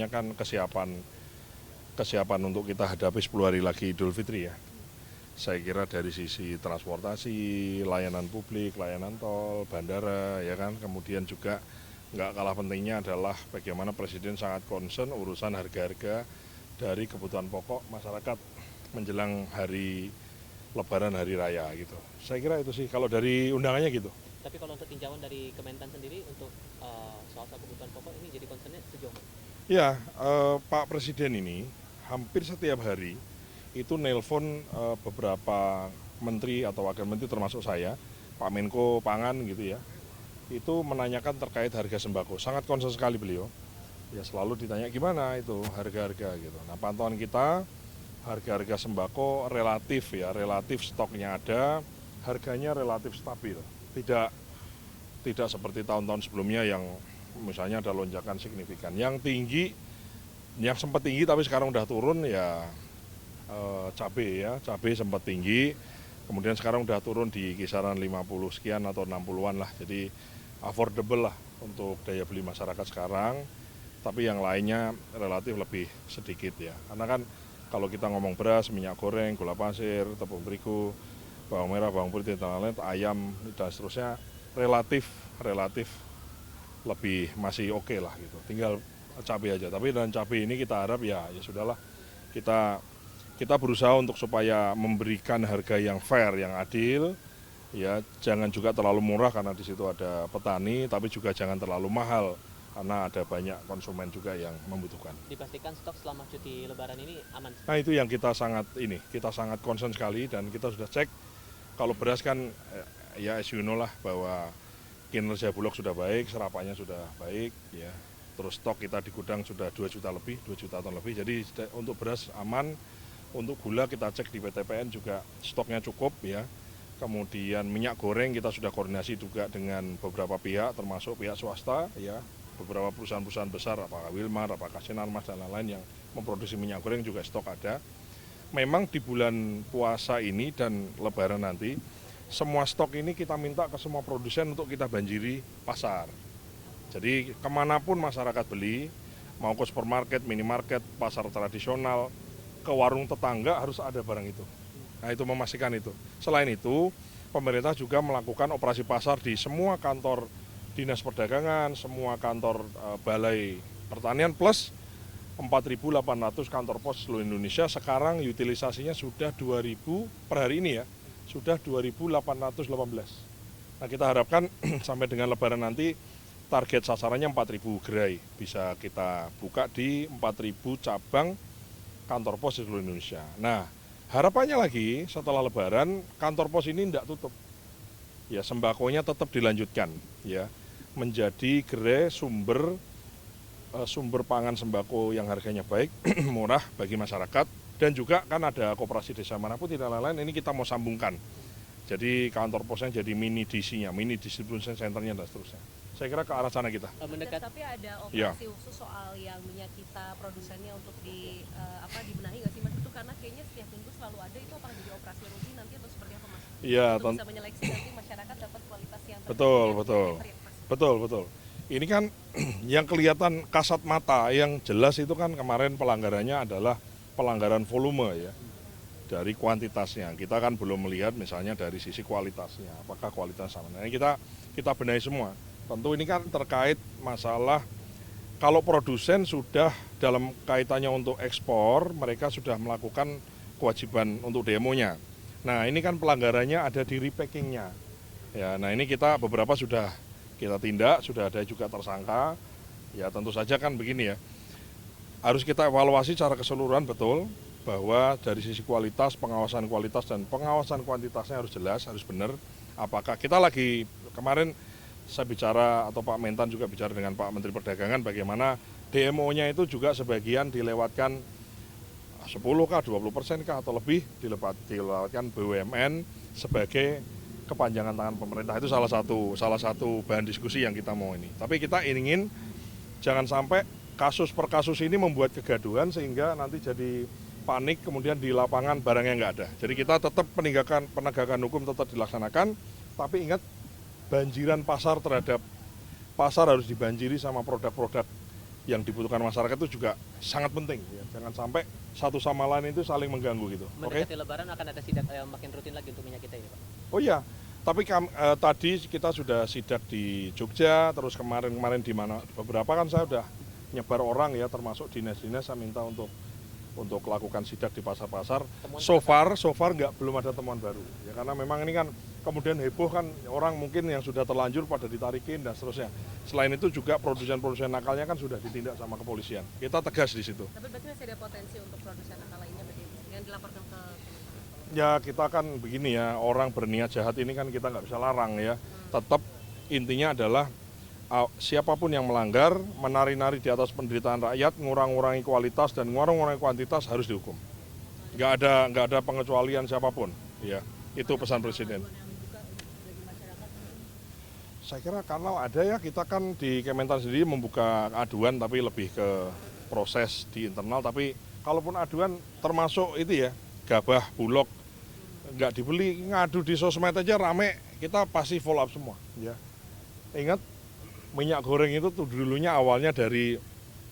namanya kan kesiapan untuk kita hadapi 10 hari lagi Idul Fitri ya. Saya kira dari sisi transportasi, layanan publik, layanan tol, bandara, ya kan. Kemudian juga nggak kalah pentingnya adalah bagaimana Presiden sangat concern urusan harga-harga dari kebutuhan pokok masyarakat menjelang hari Lebaran, hari raya gitu. Saya kira itu sih kalau dari undangannya gitu. Tapi kalau untuk tinjauan dari Kementan sendiri untuk soal kebutuhan pokok ini jadi concernnya sejauh mana? Ya, Pak Presiden ini hampir setiap hari itu nelpon beberapa menteri atau wakil menteri termasuk saya, Pak Menko Pangan gitu ya, itu menanyakan terkait harga sembako. Sangat concern sekali beliau. Ya selalu ditanya gimana itu harga-harga gitu. Nah pantauan kita harga-harga sembako relatif stoknya ada, harganya relatif stabil. Tidak seperti tahun-tahun sebelumnya yang misalnya ada lonjakan signifikan. Yang tinggi, yang sempat tinggi tapi sekarang udah turun ya cabai sempat tinggi, kemudian sekarang udah turun di kisaran 50 sekian atau 60-an lah, jadi affordable lah untuk daya beli masyarakat sekarang, tapi yang lainnya relatif lebih sedikit ya, karena kan kalau kita ngomong beras, minyak goreng, gula pasir, tepung terigu, bawang merah, bawang putih, dan lain-lain, ayam, dan seterusnya relatif lebih masih oke lah gitu, tinggal cabai aja, tapi dengan cabai ini kita harap ya sudahlah, kita berusaha untuk supaya memberikan harga yang fair, yang adil, ya jangan juga terlalu murah karena di situ ada petani, tapi juga jangan terlalu mahal karena ada banyak konsumen juga yang membutuhkan. Dipastikan stok selama cuti Lebaran ini aman. Nah itu yang kita sangat concern sekali dan kita sudah cek. Kalau beras kan ya as you know lah bahwa kinerja Bulog sudah baik, serapannya sudah baik, ya. Terus stok kita di gudang sudah 2 juta ton lebih. Jadi untuk beras aman. Untuk gula kita cek di PTPN juga stoknya cukup ya. Kemudian minyak goreng kita sudah koordinasi juga dengan beberapa pihak termasuk pihak swasta ya. Beberapa perusahaan-perusahaan besar apakah Wilmar, apakah Sinarmas dan lain-lain yang memproduksi minyak goreng juga stok ada. Memang di bulan puasa ini dan Lebaran nanti semua stok ini kita minta ke semua produsen untuk kita banjiri pasar. Jadi kemanapun masyarakat beli, mau ke supermarket, minimarket, pasar tradisional, ke warung tetangga harus ada barang itu. Nah itu memastikan itu. Selain itu, pemerintah juga melakukan operasi pasar di semua kantor dinas perdagangan, semua kantor balai pertanian plus 4.800 kantor pos seluruh Indonesia. Sekarang utilisasinya sudah 2.000 per hari ini ya, sudah 2.818. Nah kita harapkan sampai dengan Lebaran nanti target sasarannya 4.000 gerai bisa kita buka di 4.000 cabang kantor pos di seluruh Indonesia. Nah, harapannya lagi setelah Lebaran kantor pos ini tidak tutup. Ya, sembakonya tetap dilanjutkan ya. Menjadi gerai sumber pangan sembako yang harganya baik, murah bagi masyarakat dan juga kan ada koperasi desa manapun tidak lain-lain ini kita mau sambungkan. Jadi kantor posnya jadi mini DC-nya, mini distribution center-nya dan seterusnya. Saya kira ke arah sana kita. Tapi ada operasi khusus soal yang minyak kita produsennya untuk dibenahi nggak sih Mas? Itu karena kayaknya setiap minggu selalu ada, itu apakah jadi operasi rutin nanti atau seperti apa Mas? Iya, untuk bisa menyeleksi nanti masyarakat dapat kualitas yang betul. Ini kan yang kelihatan kasat mata, yang jelas itu kan kemarin pelanggarannya adalah pelanggaran volume ya. Dari kuantitasnya, kita kan belum melihat misalnya dari sisi kualitasnya, apakah kualitas sama. Nah, kita benahi semua. Tentu ini kan terkait masalah kalau produsen sudah dalam kaitannya untuk ekspor, mereka sudah melakukan kewajiban untuk demonya. Nah ini kan pelanggarannya ada di repackingnya. Ya, nah ini kita beberapa sudah kita tindak, sudah ada juga tersangka. Ya tentu saja kan begini ya, harus kita evaluasi secara keseluruhan betul, bahwa dari sisi kualitas, pengawasan kualitas dan pengawasan kuantitasnya harus jelas, harus benar. Apakah kita lagi kemarin saya bicara atau Pak Mentan juga bicara dengan Pak Menteri Perdagangan bagaimana DMO-nya itu juga sebagian dilewatkan 10 kah, 20% kah atau lebih dilewatkan BUMN sebagai kepanjangan tangan pemerintah. Itu salah satu bahan diskusi yang kita mau ini. Tapi kita ingin jangan sampai kasus per kasus ini membuat kegaduhan sehingga nanti jadi panik kemudian di lapangan barangnya nggak ada. Jadi kita tetap penegakan hukum tetap dilaksanakan, tapi ingat banjiran pasar harus dibanjiri sama produk-produk yang dibutuhkan masyarakat itu juga sangat penting. Ya. Jangan sampai satu sama lain itu saling mengganggu gitu. Mendekati Lebaran akan ada sidak yang makin rutin lagi untuk minyak kita ini Pak? Oh iya, tapi tadi kita sudah sidak di Jogja, terus kemarin di mana beberapa kan saya udah nyebar orang ya, termasuk dinas-dinas saya minta untuk lakukan sidak di pasar-pasar. So far belum ada temuan baru. Ya karena memang ini kan kemudian heboh kan orang mungkin yang sudah terlanjur pada ditarikin dan seterusnya. Selain itu juga produsen-produsen nakalnya kan sudah ditindak sama kepolisian. Kita tegas di situ. Tapi berarti masih ada potensi untuk produsen nakal lainnya berarti yang dilaporkan ke Ya kita kan begini ya, orang berniat jahat ini kan kita nggak bisa larang ya. Tetap intinya adalah siapapun yang melanggar, menari-nari di atas penderitaan rakyat, ngurang-ngurangi kualitas dan ngurang-ngurangi kuantitas harus dihukum. Nggak ada pengecualian siapapun. Ya, itu pesan Presiden. Saya kira kalau ada ya, kita kan di Kementan sendiri membuka aduan tapi lebih ke proses di internal. Tapi kalaupun aduan termasuk itu ya, gabah, bulog, nggak dibeli, ngadu di sosmed aja rame, kita pasti follow up semua. Ya. Ingat, minyak goreng itu tuh dulunya awalnya dari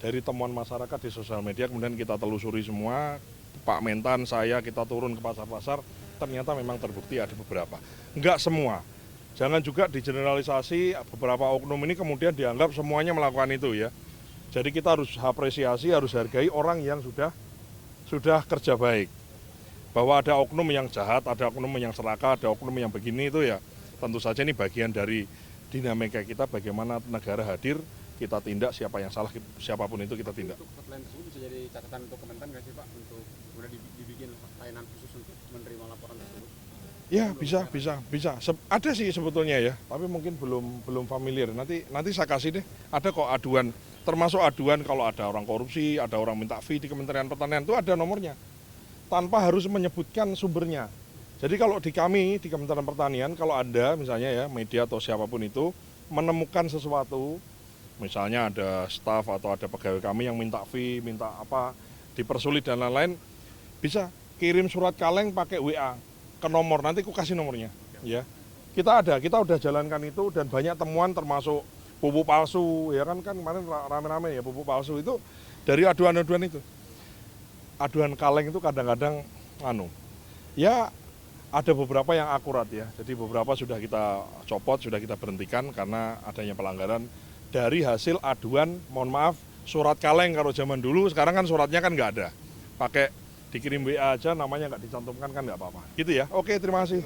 temuan masyarakat di sosial media, kemudian kita telusuri semua, Pak Mentan, saya, kita turun ke pasar-pasar, ternyata memang terbukti ada beberapa. Enggak semua. Jangan juga digeneralisasi, beberapa oknum ini kemudian dianggap semuanya melakukan itu ya. Jadi kita harus apresiasi, harus hargai orang yang sudah kerja baik. Bahwa ada oknum yang jahat, ada oknum yang serakah, ada oknum yang begini itu ya tentu saja ini bagian dari dinamika kita bagaimana negara hadir, kita tindak siapa yang salah, siapapun itu kita tindak. Untuk hotline tersebut bisa jadi catatan untuk Kementan nggak sih Pak, untuk kemudian dibikin layanan khusus untuk menerima laporan tersebut? Ya bisa. Ada sih sebetulnya ya, tapi mungkin belum familiar. Nanti saya kasih deh. Ada kok aduan, termasuk aduan kalau ada orang korupsi, ada orang minta fee di Kementerian Pertanian itu ada nomornya, tanpa harus menyebutkan sumbernya. Jadi kalau di kami di Kementerian Pertanian, kalau Anda misalnya ya media atau siapapun itu menemukan sesuatu, misalnya ada staf atau ada pegawai kami yang minta fee, minta apa, dipersulit dan lain-lain, bisa kirim surat kaleng pakai WA ke nomor, nanti aku kasih nomornya. Ya, kita udah jalankan itu dan banyak temuan termasuk pupuk palsu, ya kan kemarin rame-rame ya pupuk palsu itu dari aduan-aduan itu. Aduan kaleng itu kadang-kadang ya ada beberapa yang akurat ya, jadi beberapa sudah kita copot, sudah kita berhentikan karena adanya pelanggaran dari hasil aduan, mohon maaf, surat kaleng kalau zaman dulu, sekarang kan suratnya kan nggak ada, pakai dikirim WA aja namanya nggak dicantumkan kan nggak apa-apa, gitu ya. Oke, terima kasih.